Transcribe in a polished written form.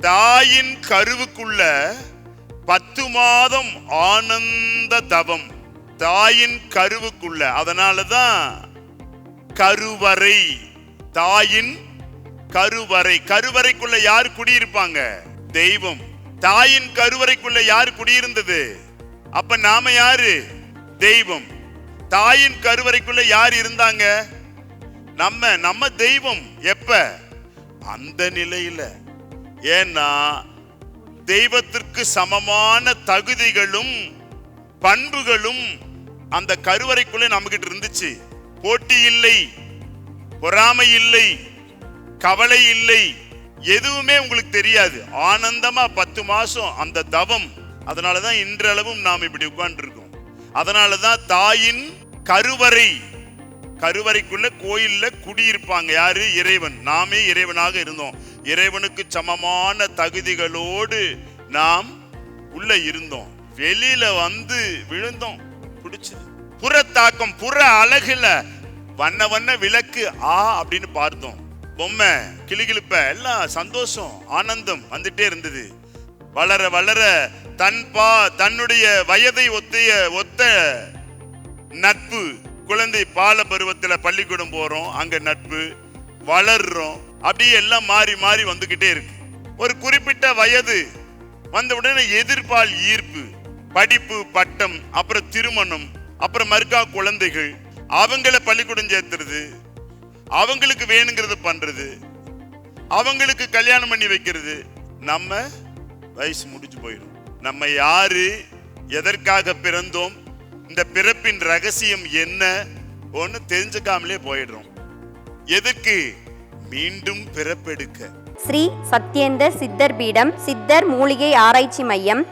தாயின் கருவுக்குள்ள 10 மாதம் ஆனந்த தவம். தாயின் கருவுக்குள்ள, அதனாலதான் கருவறை. தாயின் கருவறை. கருவறைக்குள்ள யார் குடியிருப்பாங்க? தெய்வம். தாயின் கருவறைக்குள்ள யார் குடியிருந்தது? அப்ப நாம யாரு? தெய்வம். தாயின் கருவறைக்குள்ள யார் இருந்தாங்க? நம்ம தெய்வம். எப்ப? அந்த நிலையில. ஏன்னா தெய்வத்திற்கு சமமான தகுதிகளும் பண்புகளும் அந்த கருவறைக்குள்ளே நம்மகிட்ட இருந்துச்சு. போட்டி இல்லை, பொறாமை இல்லை, கவலை இல்லை, எதுவுமே உங்களுக்கு தெரியாது. ஆனந்தமா 10 மாசம் அந்த தவம். அதனாலதான் இன்றளவும் நாம் இப்படி உட்கார்ந்து இருக்கோம். அதனாலதான் தாயின் கருவறை. கருவறைக்குள்ள கோயில்ல குடியிருப்பாங்க யாரு? இறைவன். நாமே இறைவனாக இருந்தோம். இறைவனுக்கு சமமான தகுதிகளோடு நாம் உள்ள இருந்தோம். வெளியில வந்து விழுந்தோம், பிடிச்சது. புறத்தாக்கம், புற அழகுல வண்ண வண்ண விளக்கு அப்படின்னு பார்த்தோம். பொம்மை, கிளிகிழிப்ப, எல்லாம் சந்தோஷம், ஆனந்தம் வந்துட்டே இருந்தது. வளர வளர தன்னுடைய வயதை ஒத்த நட்பு. குழந்தை பால பருவத்துல பள்ளிக்கூடம் போறோம், அங்க நட்பு, வளர்றோம். அப்படியே எல்லாம் மாறி மாறி வந்துகிட்டே இருக்கு. ஒரு குறிப்பிட்ட வயது வந்த உடனே எதிர்பால் ஈர்ப்பு, படிப்பு, பட்டம், அப்புறம் திருமணம், அப்புறம் மறுக்கா குழந்தைகள், அவங்கள பள்ளிக்கூடம் சேர்த்துறது, அவங்களுக்கு வேணுங்கிறது பண்றது, அவங்களுக்கு கல்யாணம் பண்ணி வைக்கிறது. நம்ம வயசு முடிஞ்சு போயிடும். நம்ம யாரு, எதற்காக பிறந்தோம், இந்த பிறப்பின் ரகசியம் என்ன ஒன்னு தெரிஞ்சுக்காமலே போயிடுறோம். எதுக்கு? மீண்டும் பிறப்பெடுக்க. ஸ்ரீ சத்யேந்தர் சித்தர் பீடம், சித்தர் மூலிகை ஆராய்ச்சி மையம்,